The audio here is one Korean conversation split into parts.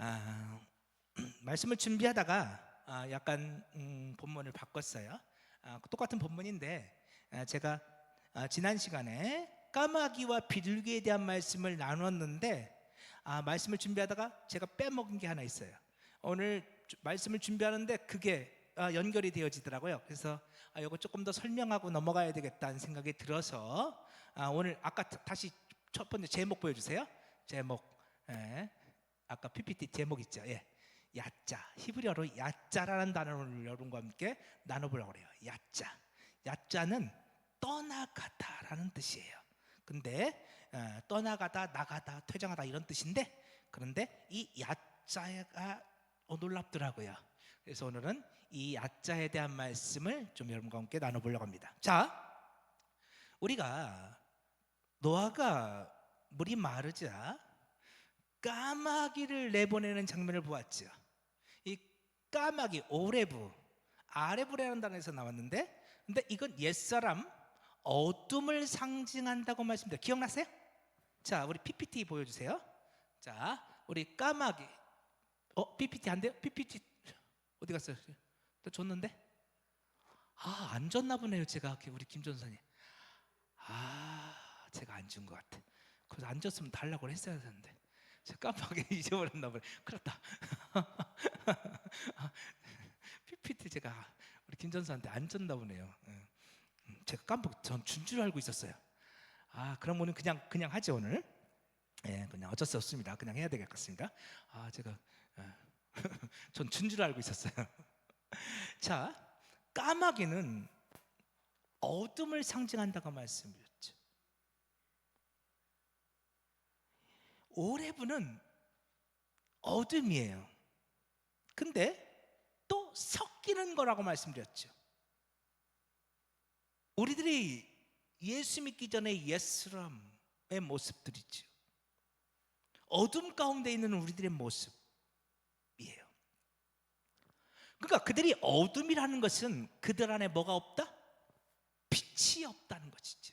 아, 말씀을 준비하다가 약간 본문을 바꿨어요. 똑같은 본문인데 제가 지난 시간에 까마귀와 비둘기에 대한 말씀을 나눴는데 말씀을 준비하다가 제가 빼먹은 게 하나 있어요. 오늘 말씀을 준비하는데 그게 연결이 되어지더라고요. 그래서 이거 조금 더 설명하고 넘어가야 되겠다는 생각이 들어서 오늘 아까 다시 첫 번째 제목 보여주세요. 제목. 예. 아까 PPT 제목 있죠. 예. 야자, 히브리어로 야자라는 단어를 여러분과 함께 나눠보려고 그래요. 야자. 야자는 떠나가다라는 뜻이에요. 근데 떠나가다, 나가다, 퇴장하다 이런 뜻인데, 그런데 이 야자가 놀랍더라고요. 그래서 오늘은 이 야자에 대한 말씀을 좀 여러분과 함께 나눠보려고 합니다. 자, 우리가 노아가 물이 마르자 까마귀를 내보내는 장면을 보았죠. 이 까마귀, 오레브, 아레브라는 단어에서 나왔는데, 근데 이건 옛사람 어둠을 상징한다고 말씀드려요. 기억나세요? 자, 우리 PPT 보여주세요. 자, 우리 까마귀. PPT 안 돼요? PPT 어디 갔어요? 또 줬는데? 안 줬나 보네요. 제가 우리 김 전사님. 제가 안 준 것 같아. 그래서 안 줬으면 달라고 했어야 되는데 제가 깜빡이 잊어버렸나 보네. 큰일 났다. PPT 제가 우리 김 전사한테 안 줬나 보네요. 제가 깜빡 전 준 줄 알고 있었어요. 그럼 오늘 그냥 하죠 오늘. 예, 그냥 어쩔 수 없습니다. 그냥 해야 되겠습니다. 제가 전 준 줄 알고 있었어요. 자, 까마귀는 어둠을 상징한다고 말씀드렸죠. 오레브는 어둠이에요. 근데 또 섞이는 거라고 말씀드렸죠. 우리들이 예수 믿기 전에 옛사람의 모습들이죠. 어둠 가운데 있는 우리들의 모습이에요. 그러니까 그들이 어둠이라는 것은 그들 안에 뭐가 없다? 빛이 없다는 것이죠.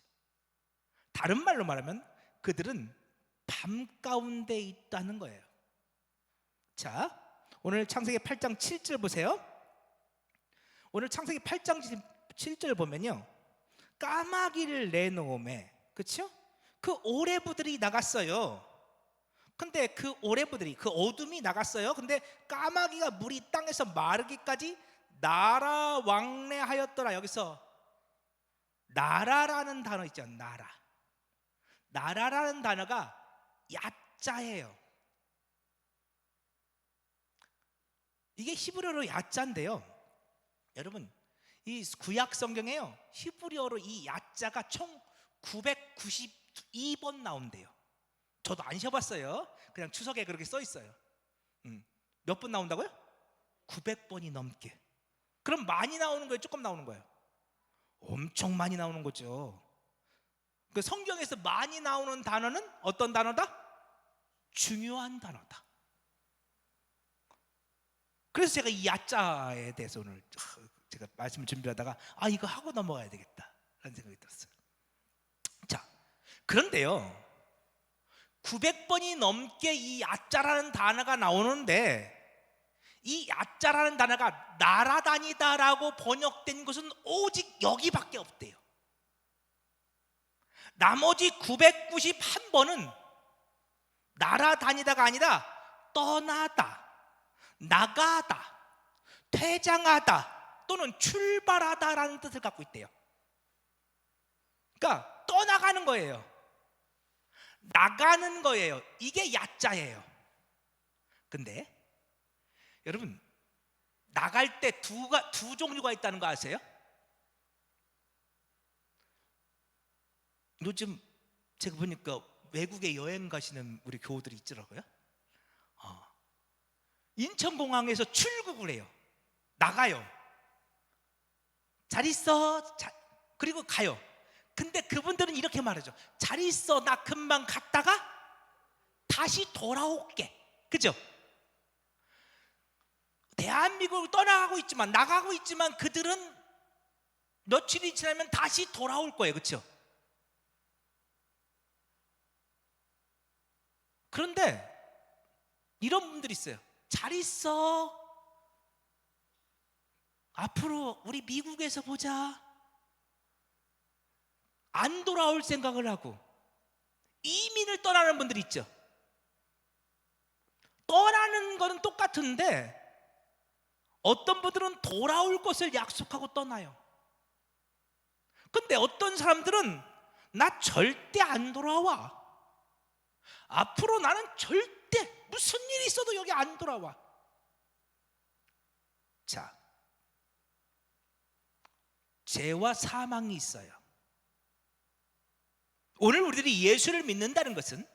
다른 말로 말하면 그들은 밤 가운데 있다는 거예요. 자, 오늘 창세기 8장 7절 보세요. 오늘 창세기 8장 7절 보면요, 까마귀를 내놓음에, 그렇죠? 그 오레브들이 나갔어요. 근데 그 오레브들이, 그 어둠이 나갔어요. 근데 까마귀가 물이 땅에서 마르기까지 나라왕래하였더라. 여기서 나라라는 단어 있죠. 나라라는 단어가 야자예요. 이게 히브리어로 야자인데요, 여러분 이 구약 성경에요, 히브리어로 이 야자가 총 992번 나온대요. 저도 안 쉬어봤어요. 그냥 추석에 그렇게 써 있어요. 몇 번 나온다고요? 900번이 넘게. 그럼 많이 나오는 거예요? 조금 나오는 거예요? 엄청 많이 나오는 거죠. 그 성경에서 많이 나오는 단어는 어떤 단어다? 중요한 단어다. 그래서 제가 이 야자에 대해서 오늘 제가 말씀을 준비하다가 이거 하고 넘어가야 되겠다 라는 생각이 들었어요. 자, 그런데요, 900번이 넘게 이 야자라는 단어가 나오는데, 이 야자라는 단어가 날아다니다라고 번역된 것은 오직 여기밖에 없대요. 나머지 991번은 날아다니다가 아니라 떠나다, 나가다, 퇴장하다 또는 출발하다라는 뜻을 갖고 있대요. 그러니까 떠나가는 거예요. 나가는 거예요. 이게 야자예요. 근데 여러분, 나갈 때 두 종류가 있다는 거 아세요? 요즘 제가 보니까 외국에 여행 가시는 우리 교우들이 있더라고요. 인천공항에서 출국을 해요. 나가요. 잘 있어. 그리고 가요. 근데 그분들은 이렇게 말하죠. 잘 있어. 나 금방 갔다가 다시 돌아올게. 그죠? 대한민국을 떠나가고 있지만, 나가고 있지만 그들은 며칠이 지나면 다시 돌아올 거예요. 그렇죠? 그런데 이런 분들이 있어요. 잘 있어. 앞으로 우리 미국에서 보자. 안 돌아올 생각을 하고 이민을 떠나는 분들이 있죠. 떠나는 거는 똑같은데 어떤 분들은 돌아올 것을 약속하고 떠나요. 근데 어떤 사람들은 나 절대 안 돌아와. 앞으로 나는 절대 무슨 일이 있어도 여기 안 돌아와. 자, 죄와 사망이 있어요. 오늘 우리들이 예수를 믿는다는 것은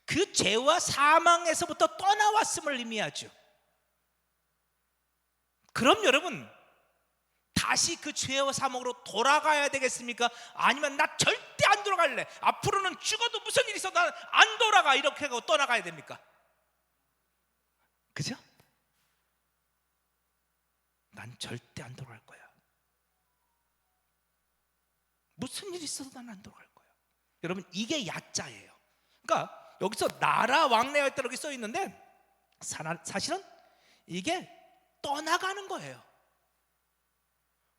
그 죄와 사망에서부터 떠나왔음을 의미하죠. 그럼 여러분, 다시 그 죄와 사망으로 돌아가야 되겠습니까? 아니면 나 절대 안 돌아갈래, 앞으로는 죽어도 무슨 일이 있어 난 안 돌아가, 이렇게 하고 떠나가야 됩니까? 그죠? 난 절대 안 돌아갈 거야. 무슨 일이 있어도 난 안 돌아갈 거야. 여러분, 이게 야자예요. 그러니까 여기서 나라 왕래할 때 이렇게 써 있는데 사실은 이게 떠나가는 거예요.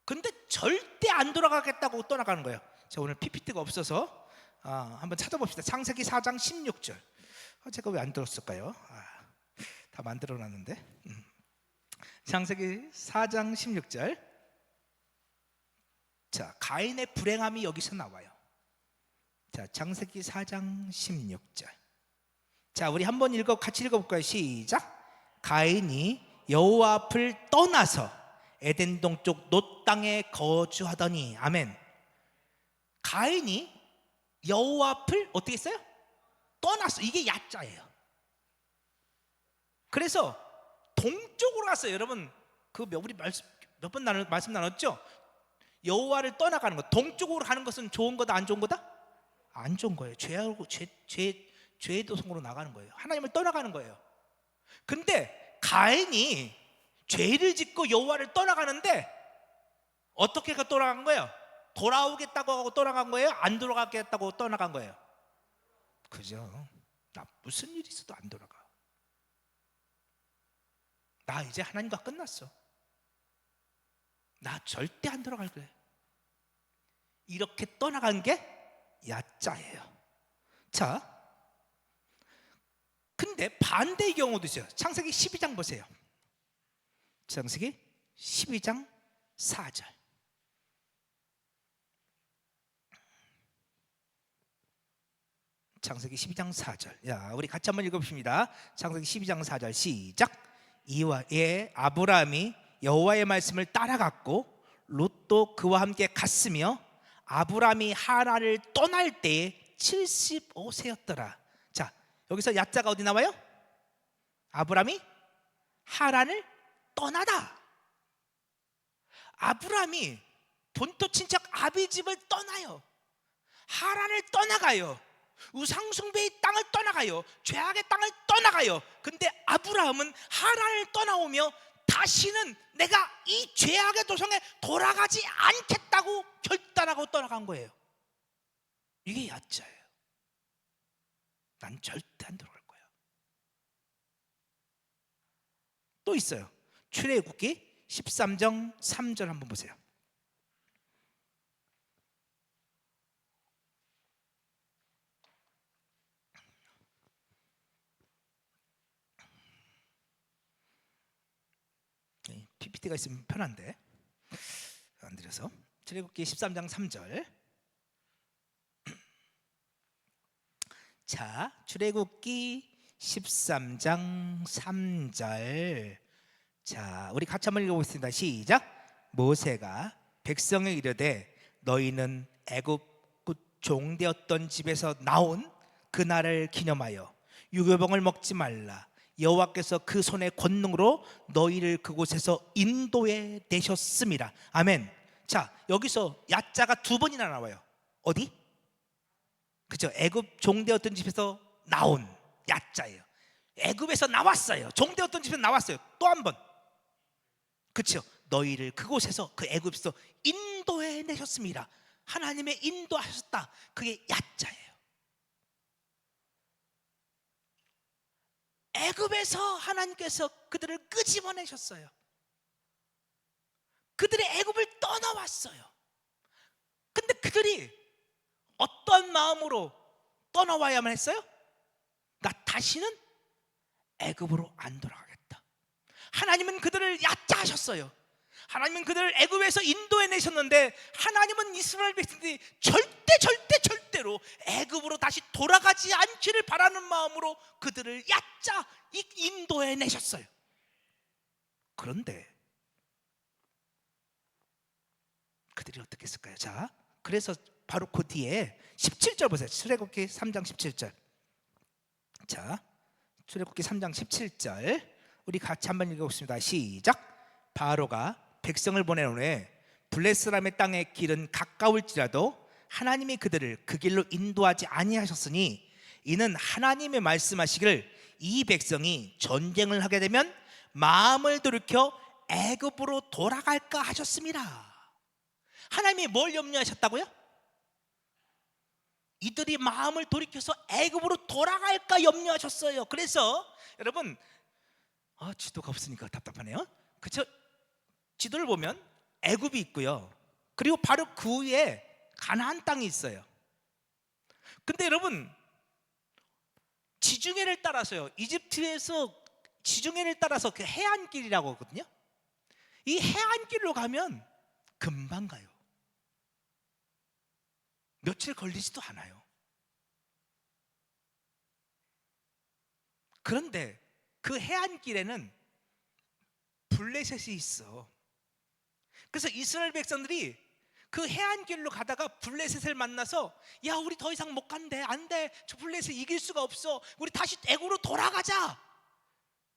근데 절대 안 돌아가겠다고 떠나가는 거예요. 제가 오늘 PPT가 없어서 한번 찾아봅시다. 창세기 4장 16절. 제가 왜 안 들었을까요? 다 만들어 놨는데. 창세기 4장 16절. 자, 가인의 불행함이 여기서 나와요. 자, 창세기 4장 16절. 자, 우리 한번 같이 읽어볼까요? 시작. 가인이 여호와 앞을 떠나서 에덴 동쪽 놋 땅에 거주하더니. 아멘. 가인이 여호와 앞을 어떻게 했어요? 떠났어. 이게 야자예요. 그래서 동쪽으로 갔어요. 여러분, 우리 몇 번 말씀 나눴죠? 여호와를 떠나가는 것, 동쪽으로 가는 것은 좋은 거다, 안 좋은 거다? 안 좋은 거예요. 죄의 도성으로 나가는 거예요. 하나님을 떠나가는 거예요. 근데 가인이 죄를 짓고 여호와를 떠나가는데 어떻게 떠나간 거예요? 돌아오겠다고 하고 떠나간 거예요? 안 돌아가겠다고 떠나간 거예요? 그죠? 나 무슨 일이 있어도 안 돌아가. 나 이제 하나님과 끝났어. 나 절대 안 돌아갈 거예요. 이렇게 떠나간 게 야자예요. 자, 근데 반대의 경우도 있어요. 창세기 12장 보세요. 창세기 12장 4절. 창세기 12장 4절. 야, 우리 같이 한번 읽어봅시다. 창세기 12장 4절 시작. 이와 아브라함이 여호와의 말씀을 따라갔고 롯도 그와 함께 갔으며 아브라함이 하란을 떠날 때에 75세였더라. 자, 여기서 야자가 어디 나와요? 아브라함이 하란을 떠나다. 아브라함이 본토 친척 아비집을 떠나요. 하란을 떠나가요. 우상숭배의 땅을 떠나가요. 죄악의 땅을 떠나가요. 근데 아브라함은 하란을 떠나오며 다시는 내가 이 죄악의 도성에 돌아가지 않겠다고 결단하고 떠나간 거예요. 이게 야자예요. 난 절대 안 돌아갈 거야. 또 있어요. 출애굽기 13장 3절 한번 보세요. PPT가 있으면 편한데 안 드려서. 출애굽기 13장 3절. 자, 출애굽기 13장 3절. 자, 우리 같이 한번 읽어보겠습니다. 시작. 모세가 백성에 이르되 너희는 애굽 곧 종되었던 집에서 나온 그날을 기념하여 유교병을 먹지 말라. 여호와께서 그 손의 권능으로 너희를 그곳에서 인도해 내셨습니다. 아멘. 자, 여기서 야자가 두 번이나 나와요. 어디? 그죠? 애굽 종되었던 집에서 나온 야자예요. 애굽에서 나왔어요. 종되었던 집에서 나왔어요. 또 한 번. 그렇죠? 너희를 그곳에서, 그 애굽에서 인도해 내셨습니다. 하나님의 인도하셨다. 그게 야자예요. 애굽에서 하나님께서 그들을 끄집어내셨어요. 그들의 애굽을 떠나왔어요. 근데 그들이 어떤 마음으로 떠나와야만 했어요? 나 다시는 애굽으로 안 돌아가겠다. 하나님은 그들을 얕자하셨어요. 하나님은 그들을 애굽에서 인도해 내셨는데 하나님은 이스라엘 백성들이 절대로 애굽으로 다시 돌아가지 않기를 바라는 마음으로 그들을 얕자 인도해 내셨어요. 그런데 그들이 어떻게 했을까요? 자, 그래서 바로 그 뒤에 17절 보세요. 출애굽기 3장 17절. 자, 출애굽기 3장 17절 우리 같이 한번 읽어보겠습니다. 시작. 바로가 백성을 보낸 후에 블레스람의 땅의 길은 가까울지라도 하나님이 그들을 그 길로 인도하지 아니하셨으니 이는 하나님의 말씀하시기를 이 백성이 전쟁을 하게 되면 마음을 돌이켜 애굽으로 돌아갈까 하셨습니다. 하나님이 뭘 염려하셨다고요? 이들이 마음을 돌이켜서 애굽으로 돌아갈까 염려하셨어요. 그래서 여러분 지도가 없으니까 답답하네요. 그렇죠? 지도를 보면 애굽이 있고요. 그리고 바로 그 위에 가나안 땅이 있어요. 근데 여러분 지중해를 따라서요. 이집트에서 지중해를 따라서 그 해안길이라고 하거든요. 이 해안길로 가면 금방 가요. 며칠 걸리지도 않아요. 그런데 그 해안길에는 블레셋이 있어. 그래서 이스라엘 백성들이 그 해안길로 가다가 블레셋을 만나서 야 우리 더 이상 못 간대, 안돼, 저 블레셋 이길 수가 없어, 우리 다시 애굽으로 돌아가자,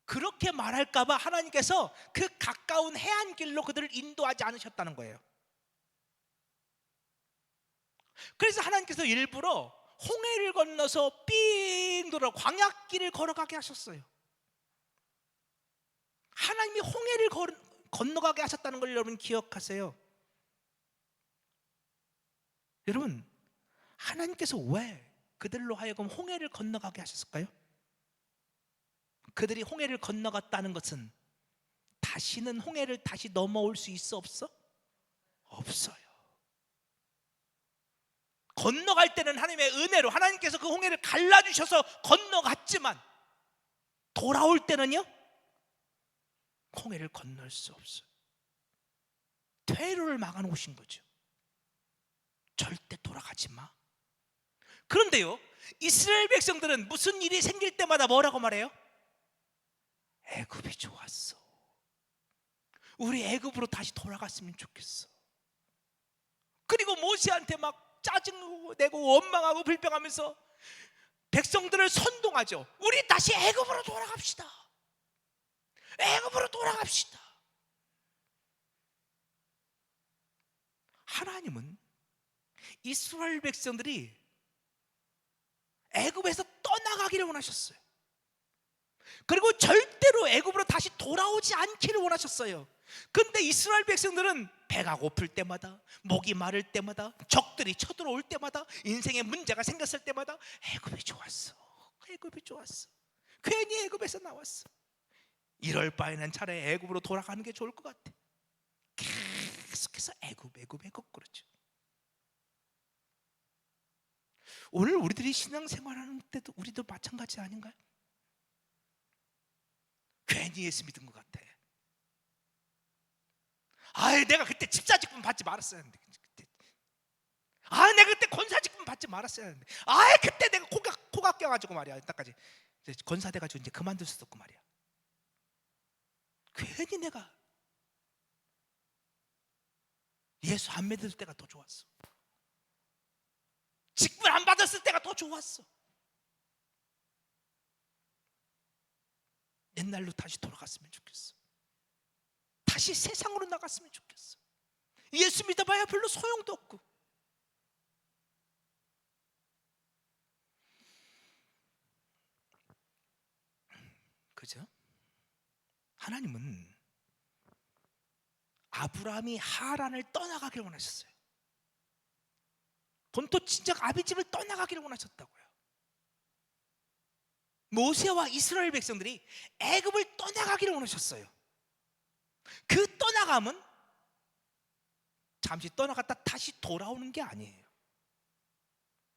그렇게 말할까 봐 하나님께서 그 가까운 해안길로 그들을 인도하지 않으셨다는 거예요. 그래서 하나님께서 일부러 홍해를 건너서 삥 돌아 광야길을 걸어가게 하셨어요. 하나님이 홍해를 건너가게 하셨다는 걸 여러분 기억하세요. 여러분 하나님께서 왜 그들로 하여금 홍해를 건너가게 하셨을까요? 그들이 홍해를 건너갔다는 것은 다시는 홍해를 다시 넘어올 수 있어 없어? 없어요. 건너갈 때는 하나님의 은혜로 하나님께서 그 홍해를 갈라주셔서 건너갔지만 돌아올 때는요 홍해를 건널 수 없어요. 퇴로를 막아놓으신 거죠. 절대 돌아가지 마. 그런데요 이스라엘 백성들은 무슨 일이 생길 때마다 뭐라고 말해요? 애굽이 좋았어. 우리 애굽으로 다시 돌아갔으면 좋겠어. 그리고 모세한테 막 짜증내고 원망하고 불평하면서 백성들을 선동하죠. 우리 다시 애굽으로 돌아갑시다. 애굽으로 돌아갑시다. 하나님은 이스라엘 백성들이 애굽에서 떠나가기를 원하셨어요. 그리고 절대로 애굽으로 다시 돌아오지 않기를 원하셨어요. 근데 이스라엘 백성들은 배가 고플 때마다, 목이 마를 때마다, 적들이 쳐들어올 때마다, 인생에 문제가 생겼을 때마다 애굽이 좋았어, 애굽이 좋았어, 괜히 애굽에서 나왔어, 이럴 바에는 차라리 애굽으로 돌아가는 게 좋을 것 같아. 계속해서 애굽 그러죠. 오늘 우리들이 신앙생활하는 때도 우리도 마찬가지 아닌가요? 괜히 예수 믿은 것 같아. 내가 그때 집사직분 받지 말았어야 했는데, 내가 그때 권사직분 받지 말았어야 했는데, 그때 내가 코가 껴가지고 말이야, 이따까지 권사 돼가지고 이제 그만둘 수도 없고 말이야. 괜히 내가 예수 안 믿을 때가 더 좋았어. 직분 안 받았을 때가 더 좋았어. 옛날로 다시 돌아갔으면 좋겠어. 다시 세상으로 나갔으면 좋겠어. 예수 믿어봐야 별로 소용도 없고. 그죠? 하나님은 아브라함이 하란을 떠나가기를 원하셨어요. 본토 친척 아비집을 떠나가기를 원하셨다고요. 모세와 이스라엘 백성들이 애굽을 떠나가기를 원하셨어요. 그 떠나감은 잠시 떠나갔다 다시 돌아오는 게 아니에요.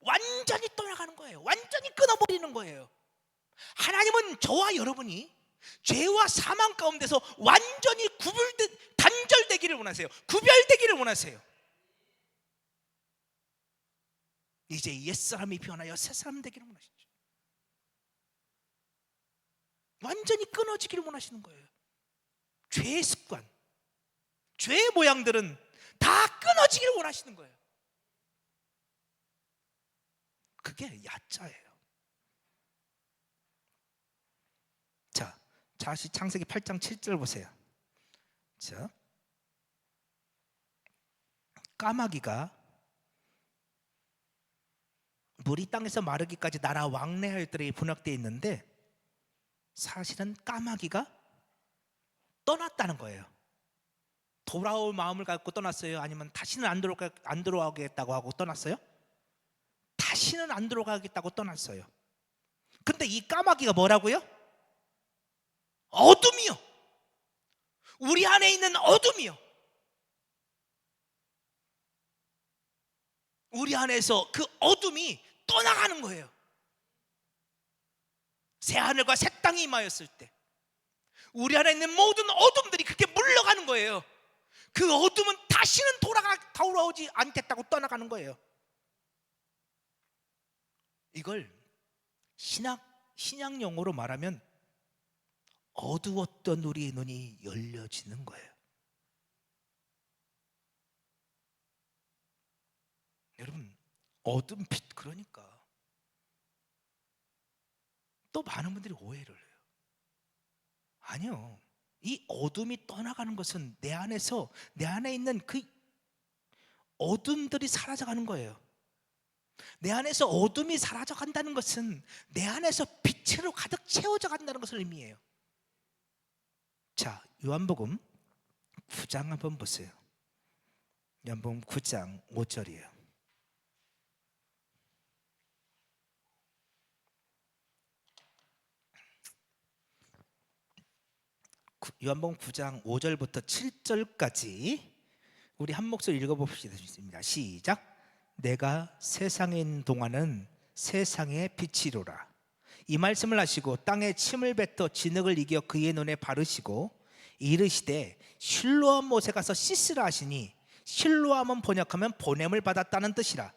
완전히 떠나가는 거예요. 완전히 끊어버리는 거예요. 하나님은 저와 여러분이 죄와 사망 가운데서 완전히 단절되기를 원하세요. 구별되기를 원하세요. 이제 옛사람이 변하여 새사람 되기를 원하시죠. 완전히 끊어지기를 원하시는 거예요. 죄의 습관, 죄의 모양들은 다 끊어지기를 원하시는 거예요. 그게 야자예요. 자, 다시 창세기 8장 7절 보세요. 자, 까마귀가 물이 땅에서 마르기까지 날아 왕래할 때에 번역되어 있는데, 사실은 까마귀가 떠났다는 거예요. 돌아올 마음을 갖고 떠났어요? 아니면 다시는 안 들어가겠다고 하고 떠났어요? 다시는 안 들어가겠다고 떠났어요. 근데 이 까마귀가 뭐라고요? 어둠이요. 우리 안에 있는 어둠이요. 우리 안에서 그 어둠이 떠나가는 거예요. 새하늘과 새 땅이 임하였을 때 우리 안에 있는 모든 어둠들이 그렇게 물러가는 거예요. 그 어둠은 다시는 돌아오지 않겠다고 떠나가는 거예요. 이걸 신약 용어로 말하면 어두웠던 우리의 눈이 열려지는 거예요. 여러분, 어둠 빛, 그러니까 또 많은 분들이 오해를 해요. 아니요, 이 어둠이 떠나가는 것은 내 안에 있는 그 어둠들이 사라져가는 거예요. 내 안에서 어둠이 사라져간다는 것은 내 안에서 빛으로 가득 채워져 간다는 것을 의미해요. 자, 요한복음 9장 한번 보세요. 요한복음 9장 5절이에요. 요한복음 9장 5절부터 7절까지 우리 한 목소리 읽어봅시다. 시작. 내가 세상에 있는 동안은 세상의 빛이로라. 이 말씀을 하시고 땅에 침을 뱉어 진흙을 이겨 그의 눈에 바르시고 이르시되 실로암 못에 가서 씻으라 하시니, 실로암은 번역하면 보냄을 받았다는 뜻이라.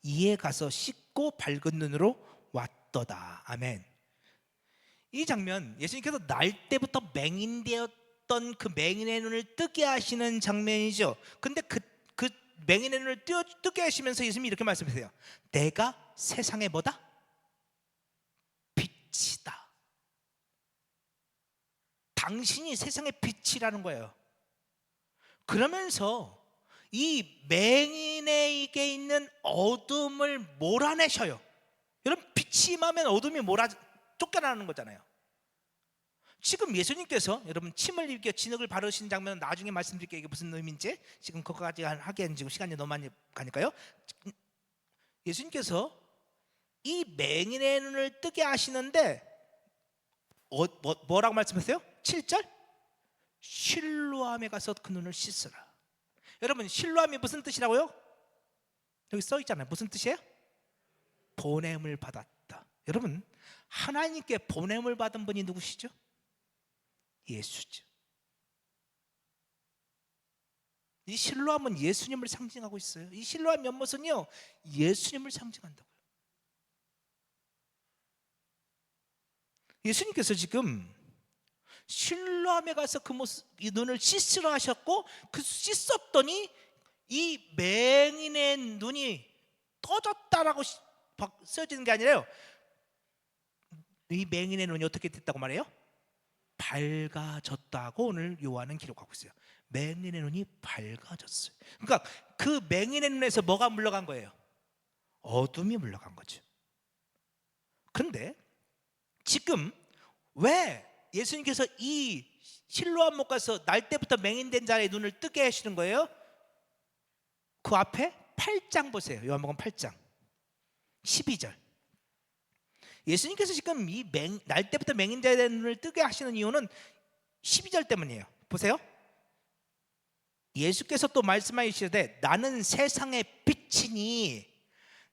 이에 가서 씻고 밝은 눈으로 왔도다. 아멘. 이 장면, 예수님께서 날 때부터 맹인되었던 그 맹인의 눈을 뜨게 하시는 장면이죠. 근데 그 맹인의 눈을 뜨게 하시면서 예수님이 이렇게 말씀하세요. 내가 세상의 뭐다? 빛이다. 당신이 세상의 빛이라는 거예요. 그러면서 이 맹인에게 있는 어둠을 몰아내셔요. 여러분, 빛이 임하면 어둠이 쫓겨나는 거잖아요. 지금 예수님께서 여러분 침을 입게 진흙을 바르신 장면은 나중에 말씀드릴게요. 이게 무슨 의미인지. 지금 그거까지 하기에는 지금 시간이 너무 많이 가니까요. 예수님께서 이 맹인의 눈을 뜨게 하시는데 뭐라고 말씀하세요? 7절? 실로암에 가서 그 눈을 씻으라. 여러분, 실로암이 무슨 뜻이라고요? 여기 써 있잖아요. 무슨 뜻이에요? 보냄을 받았다. 여러분, 하나님께 보냄을 받은 분이 누구시죠? 예수죠. 이 실로암은 예수님을 상징하고 있어요. 이 실로암 연못은요, 예수님을 상징한다고요. 예수님께서 지금 실로암에 가서 이 눈을 씻으라 하셨고, 그 씻었더니 이 맹인의 눈이 떠졌다라고 써지는 게 아니라요, 이 맹인의 눈이 어떻게 됐다고 말해요? 밝아졌다고 오늘 요한은 기록하고 있어요. 맹인의 눈이 밝아졌어요. 그러니까 그 맹인의 눈에서 뭐가 물러간 거예요? 어둠이 물러간 거죠. 그런데 지금 왜 예수님께서 이 실로암 못 가서 날 때부터 맹인된 자의 눈을 뜨게 하시는 거예요? 그 앞에 8장 보세요. 요한복음 8장 12절. 예수님께서 지금 날 때부터 맹인자의 눈을 뜨게 하시는 이유는 12절 때문이에요. 보세요. 예수께서 또 말씀하시되 나는 세상의 빛이니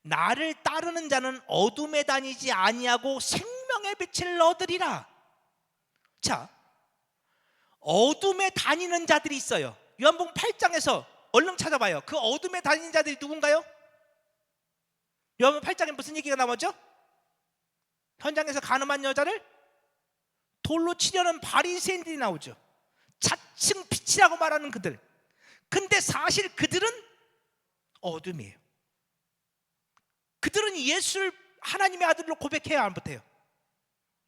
나를 따르는 자는 어둠에 다니지 아니하고 생명의 빛을 얻으리라. 자, 어둠에 다니는 자들이 있어요. 요한복음 8장에서 얼른 찾아봐요. 그 어둠에 다니는 자들이 누군가요? 요한복음 8장에 무슨 얘기가 나오죠? 현장에서 가늠한 여자를 돌로 치려는 바리새인들이 나오죠. 자칭 빛이라고 말하는 그들. 근데 사실 그들은 어둠이에요. 그들은 예수를 하나님의 아들로 고백해야 안 못해요?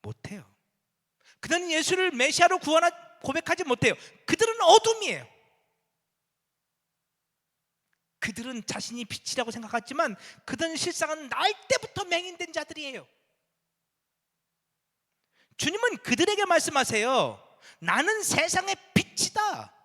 못해요. 그들은 예수를 메시아로 고백하지 못해요. 그들은 어둠이에요. 그들은 자신이 빛이라고 생각하지만 그들은 실상은 날 때부터 맹인된 자들이에요. 주님은 그들에게 말씀하세요. 나는 세상의 빛이다.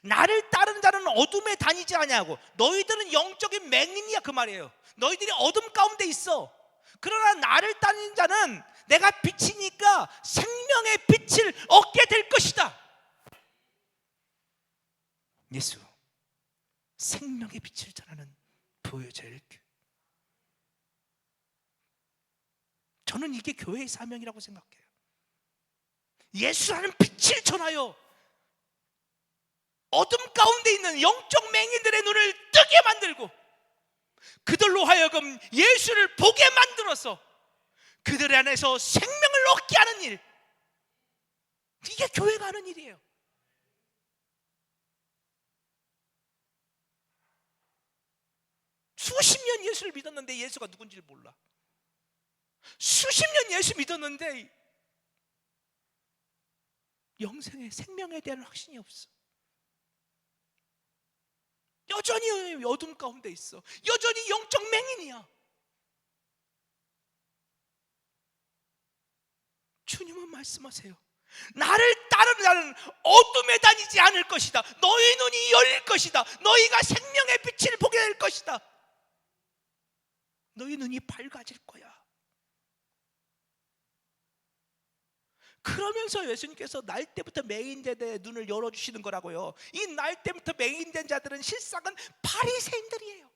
나를 따르는 자는 어둠에 다니지 아니하고. 너희들은 영적인 맹인이야, 그 말이에요. 너희들이 어둠 가운데 있어. 그러나 나를 따르는 자는 내가 빛이니까 생명의 빛을 얻게 될 것이다. 예수, 생명의 빛을 전하는 보여질 교회. 저는 이게 교회의 사명이라고 생각해요. 예수라는 빛을 전하여 어둠 가운데 있는 영적 맹인들의 눈을 뜨게 만들고 그들로 하여금 예수를 보게 만들어서 그들 안에서 생명을 얻게 하는 일. 이게 교회가 하는 일이에요. 수십 년 예수를 믿었는데 예수가 누군지를 몰라. 수십 년 예수 믿었는데 영생의 생명에 대한 확신이 없어. 여전히 어둠 가운데 있어. 여전히 영적 맹인이야. 주님은 말씀하세요. 나를 따르는 자는 어둠에 다니지 않을 것이다. 너희 눈이 열릴 것이다. 너희가 생명의 빛을 보게 될 것이다. 너희 눈이 밝아질 거야. 그러면서 예수님께서 날 때부터 맹인된 눈을 열어주시는 거라고요. 이 날 때부터 맹인된 자들은 실상은 바리새인들이에요.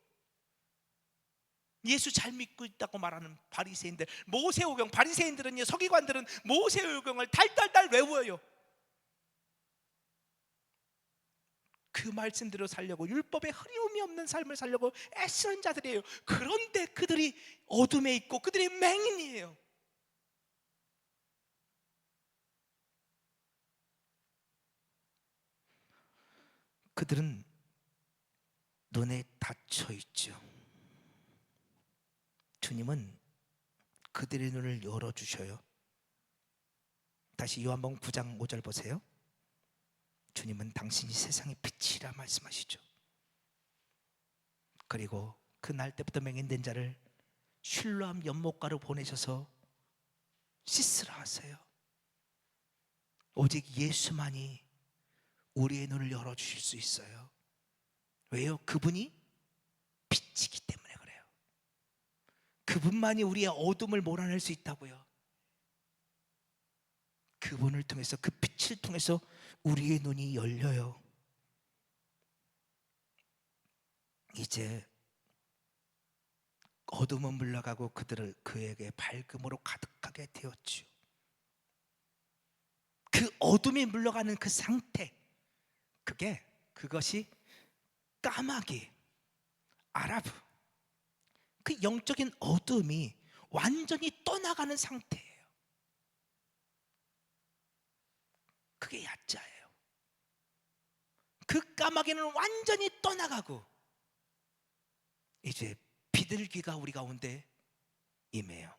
예수 잘 믿고 있다고 말하는 바리새인들. 모세오경, 바리새인들은요, 서기관들은 모세오경을 달달달 외워요. 그 말씀대로 살려고, 율법에 흐리움이 없는 삶을 살려고 애쓰는 자들이에요. 그런데 그들이 어둠에 있고 그들이 맹인이에요. 그들은 눈에 닫혀 있죠. 주님은 그들의 눈을 열어주셔요. 다시 요한복음 9장 5절 보세요. 주님은 당신이 세상의 빛이라 말씀하시죠. 그리고 그 날 때부터 맹인된 자를 실로암 연못가로 보내셔서 씻으라 하세요. 오직 예수만이 우리의 눈을 열어주실 수 있어요. 왜요? 그분이 빛이기 때문에 그래요. 그분만이 우리의 어둠을 몰아낼 수 있다고요. 그분을 통해서, 그 빛을 통해서 우리의 눈이 열려요. 이제 어둠은 물러가고 그들을 그에게 밝음으로 가득하게 되었지요. 그 어둠이 물러가는 그 상태, 그것이 까마귀, 아라브, 그 영적인 어둠이 완전히 떠나가는 상태예요. 그게 야자예요. 그 까마귀는 완전히 떠나가고 이제 비둘기가 우리 가운데 임해요.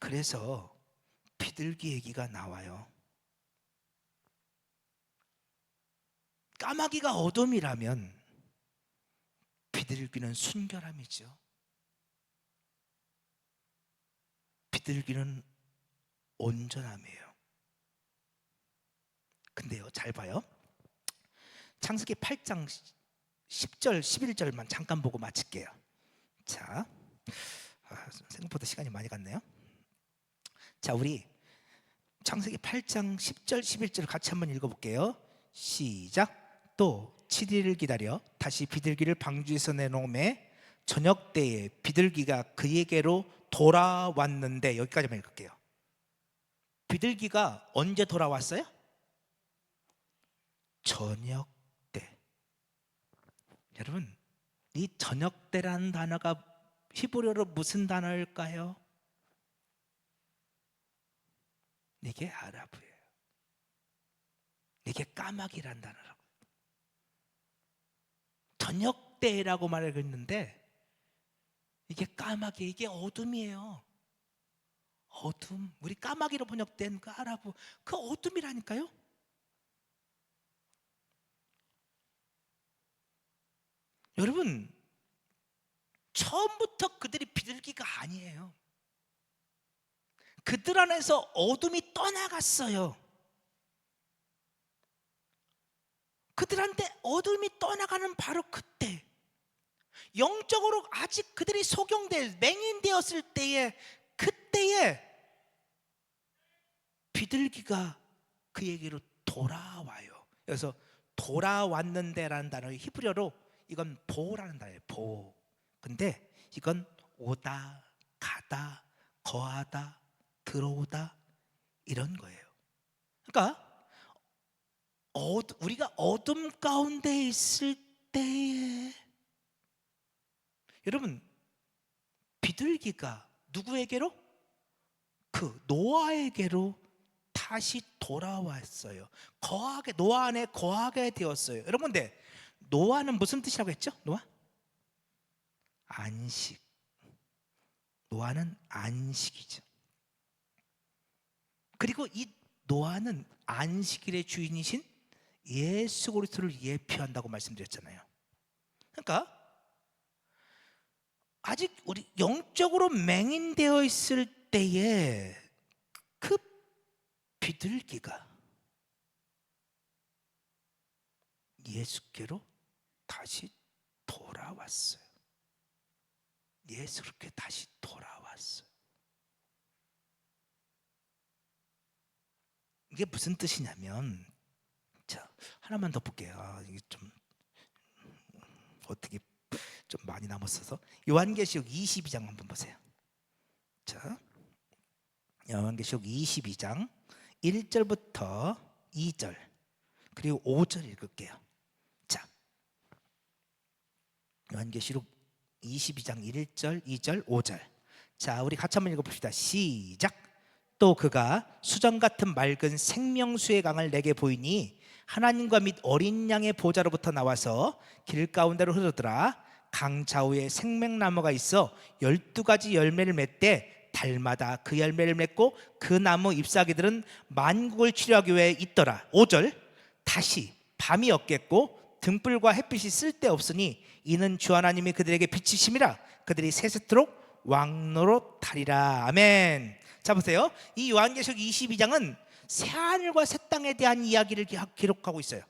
그래서 비둘기 얘기가 나와요. 까마귀가 어둠이라면 비둘기는 순결함이죠. 비둘기는 온전함이에요. 근데요, 잘 봐요. 창세기 8장 10절 11절만 잠깐 보고 마칠게요. 자, 생각보다 시간이 많이 갔네요. 자, 우리 창세기 8장 10절 11절 같이 한번 읽어볼게요. 시작. 또 7일을 기다려 다시 비둘기를 방주에서 내놓음에 저녁 때에 비둘기가 그에게로 돌아왔는데, 여기까지만 읽을게요. 비둘기가 언제 돌아왔어요? 저녁 때. 여러분, 이 저녁 때라는 단어가 히브리어로 무슨 단어일까요? 이게 아랍어예요. 이게 까마귀란 단어라고. 저녁 때라고 말을 했는데 이게 까마귀, 이게 어둠이에요. 어둠. 우리 까마귀로 번역된 그 아랍어, 그 어둠이라니까요. 여러분, 처음부터 그들이 비둘기가 아니에요. 그들 안에서 어둠이 떠나갔어요. 그들한테 어둠이 떠나가는 바로 그때, 영적으로 아직 그들이 소경될 맹인되었을 때에, 그때에 비둘기가 그에게로 돌아와요. 그래서 돌아왔는데라는 단어, 히브리어로 이건 보라는 단어예요. 보. 근데 이건 오다, 가다, 거하다, 들어오다, 이런 거예요. 그러니까 우리가 어둠 가운데 있을 때에, 여러분, 비둘기가 누구에게로? 그 노아에게로 다시 돌아왔어요. 거하게, 노아 안에 거하게 되었어요. 여러분, 근데 노아는 무슨 뜻이라고 했죠? 노아? 안식. 노아는 안식이죠. 그리고 이 노아는 안식일의 주인이신 예수 그리스도를 예표한다고 말씀드렸잖아요. 그러니까 아직 우리 영적으로 맹인되어 있을 때에 그 비둘기가 예수께로 다시 돌아왔어요. 예수께 다시 돌아왔어요. 이게 무슨 뜻이냐면, 자, 하나만 더 볼게요. 이게 좀 어떻게 좀 많이 남았어서. 요한계시록 22장 한번 보세요. 자, 요한계시록 22장 1절부터 2절 그리고 5절 읽을게요. 자, 요한계시록 22장 1절, 2절, 5절. 자, 우리 같이 한번 읽어봅시다. 시작. 또 그가 수정 같은 맑은 생명수의 강을 내게 보이니 하나님과 및 어린 양의 보좌로부터 나와서 길 가운데로 흐르더라. 강 좌우에 생명나무가 있어 12가지 열매를 맺되 달마다 그 열매를 맺고 그 나무 잎사귀들은 만국을 치료하기 위해 있더라. 5절. 다시 밤이 없겠고 등불과 햇빛이 쓸데없으니 이는 주 하나님이 그들에게 빛이심이라. 그들이 세세토록 왕노릇하리라. 아멘. 자, 보세요. 이 요한계시록 22장은 새하늘과 새 땅에 대한 이야기를 기록하고 있어요.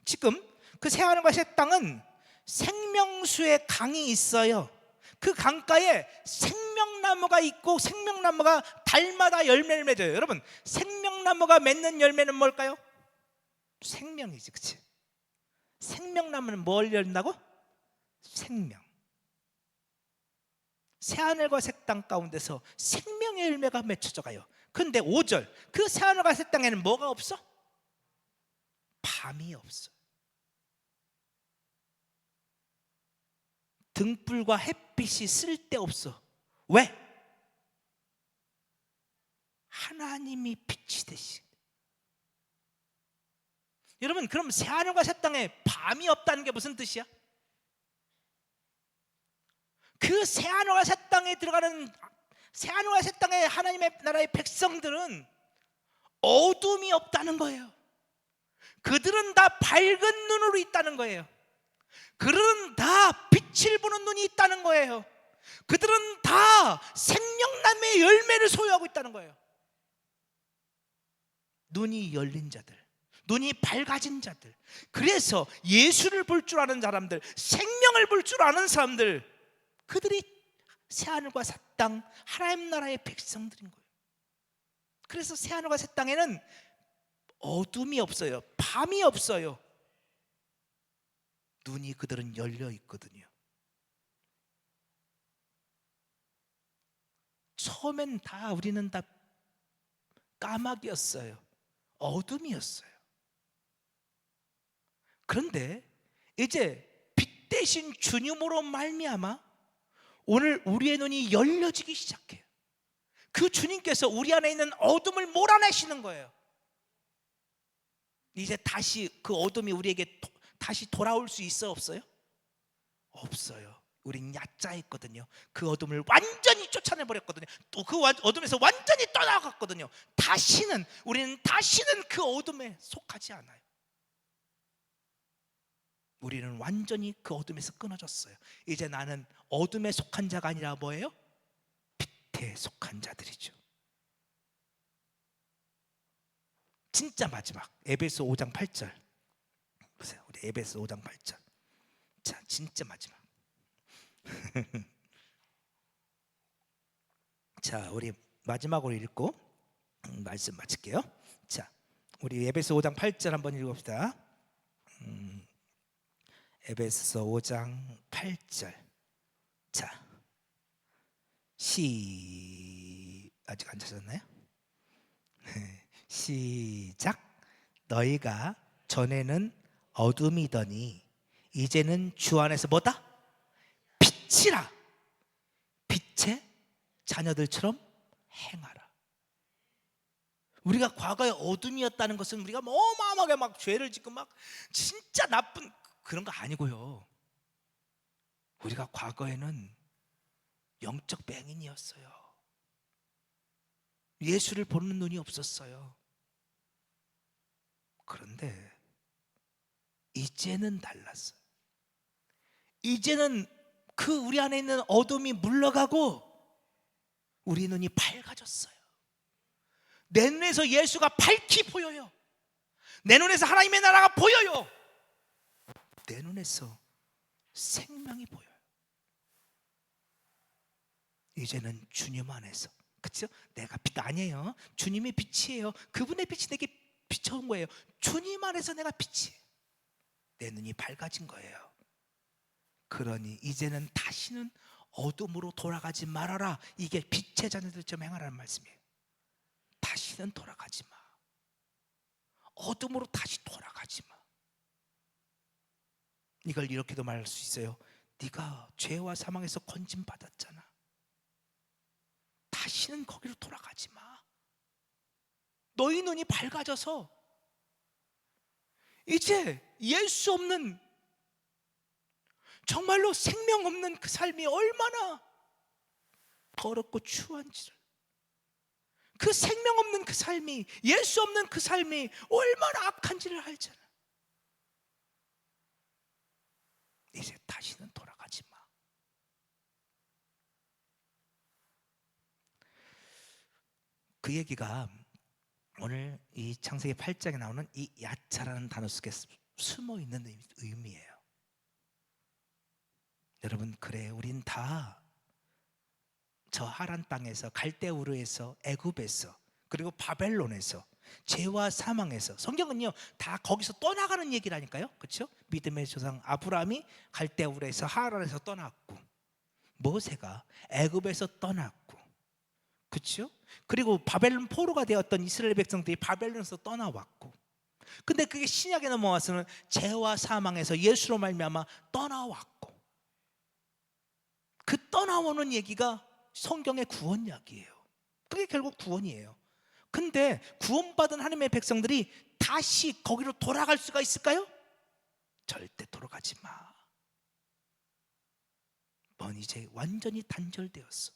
지금 그 새하늘과 새 땅은 생명수의 강이 있어요. 그 강가에 생명나무가 있고 생명나무가 달마다 열매를 맺어요. 여러분, 생명나무가 맺는 열매는 뭘까요? 생명이지, 그치? 생명나무는 뭘 열린다고? 생명. 새하늘과 새 땅 가운데서 생명의 열매가 맺혀져 가요. 그런데 5절, 그 새하늘과 새 땅에는 뭐가 없어? 밤이 없어. 등불과 햇빛이 쓸데없어. 왜? 하나님이 빛이 되시. 여러분, 그럼 새하늘과 새 땅에 밤이 없다는 게 무슨 뜻이야? 그 새하늘과 새 땅에 들어가는, 새하늘과 새 땅에 하나님의 나라의 백성들은 어둠이 없다는 거예요. 그들은 다 밝은 눈으로 있다는 거예요. 그들은 다 빛을 보는 눈이 있다는 거예요. 그들은 다 생명나무의 열매를 소유하고 있다는 거예요. 눈이 열린 자들, 눈이 밝아진 자들, 그래서 예수를 볼 줄 아는 사람들, 생명을 볼 줄 아는 사람들, 그들이 새하늘과 새 땅, 하나님 나라의 백성들인 거예요. 그래서 새하늘과 새 땅에는 어둠이 없어요. 밤이 없어요. 눈이 그들은 열려 있거든요. 처음엔 다 우리는 다 까마귀였어요. 어둠이었어요. 그런데 이제 빛 대신 주님으로 말미암아 오늘 우리의 눈이 열려지기 시작해요. 그 주님께서 우리 안에 있는 어둠을 몰아내시는 거예요. 이제 다시 그 어둠이 우리에게 다시 돌아올 수 있어 없어요? 없어요. 우린 야짜했거든요. 그 어둠을 완전히 쫓아내버렸거든요. 또 그 어둠에서 완전히 떠나갔거든요. 우리는 다시는 그 어둠에 속하지 않아요. 우리는 완전히 그 어둠에서 끊어졌어요. 이제 나는 어둠에 속한 자가 아니라 뭐예요? 빛에 속한 자들이죠. 진짜 마지막 에베소 5장 8절 보세요. 우리 에베소 5장 8절. 자, 진짜 마지막. 자, 우리 마지막으로 읽고 말씀 마칠게요. 자, 우리 에베소 5장 8절 한번 읽읍시다. 에베소 5장 8절. 자, 아직 안 찾았나요? 시작. 너희가 전에는 어둠이더니 이제는 주 안에서 뭐다? 빛이라. 빛의 자녀들처럼 행하라. 우리가 과거에 어둠이었다는 것은 우리가 어마어마하게 막 죄를 짓고 막 진짜 나쁜 그런 거 아니고요. 우리가 과거에는 영적 맹인이었어요. 예수를 보는 눈이 없었어요. 그런데 이제는 달랐어요. 이제는 그 우리 안에 있는 어둠이 물러가고 우리 눈이 밝아졌어요. 내 눈에서 예수가 밝히 보여요. 내 눈에서 하나님의 나라가 보여요. 내 눈에서 생명이 보여요. 이제는 주님 안에서, 그렇죠? 내가 빛 아니에요. 주님의 빛이에요. 그분의 빛이 내게 비춰온 거예요. 주님 안에서 내가 빛이에요. 내 눈이 밝아진 거예요. 그러니 이제는 다시는 어둠으로 돌아가지 말아라. 이게 빛의 자녀들처럼 행하라는 말씀이에요. 다시는 돌아가지 마. 어둠으로 다시 돌아가지 마. 이걸 이렇게도 말할 수 있어요. 네가 죄와 사망에서 건짐 받았잖아. 다시는 거기로 돌아가지 마. 너희 눈이 밝아져서 이제 예수 없는, 정말로 생명 없는 그 삶이 얼마나 더럽고 추한지를, 그 생명 없는 그 삶이, 예수 없는 그 삶이 얼마나 악한지를 알잖아. 이제 다시는 돌아가지 마. 그 얘기가 오늘 이 창세기 8장에 나오는 이 야차라는 단어 속에 숨어 있는 의미예요. 여러분, 그래, 우린 다 저 하란 땅에서, 갈대우르에서, 애굽에서, 그리고 바벨론에서, 죄와 사망에서, 성경은요 다 거기서 떠나가는 얘기라니까요. 그렇죠? 믿음의 조상 아브라함이 갈대우르에서, 하란에서 떠났고, 모세가 애굽에서 떠났고, 그렇죠? 그리고 바벨론 포로가 되었던 이스라엘 백성들이 바벨론에서 떠나왔고, 근데 그게 신약에 넘어와서는 죄와 사망에서 예수로 말미암아 떠나왔고, 그 떠나오는 얘기가 성경의 구원 이야기예요. 그게 결국 구원이에요. 근데 구원받은 하나님의 백성들이 다시 거기로 돌아갈 수가 있을까요? 절대 돌아가지 마. 넌 이제 완전히 단절되었어.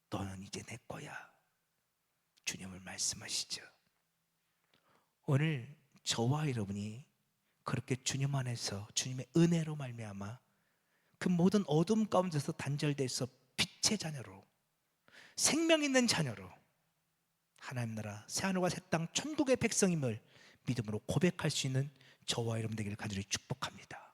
너는 이제 내 거야. 주님을 말씀하시죠. 오늘 저와 여러분이 그렇게 주님 안에서 주님의 은혜로 말미암아 그 모든 어둠 가운데서 단절돼서 빛의 자녀로, 생명 있는 자녀로, 하나님 나라 새하늘과 새 땅 천국의 백성임을 믿음으로 고백할 수 있는 저와 여러분 되기를 간절히 축복합니다.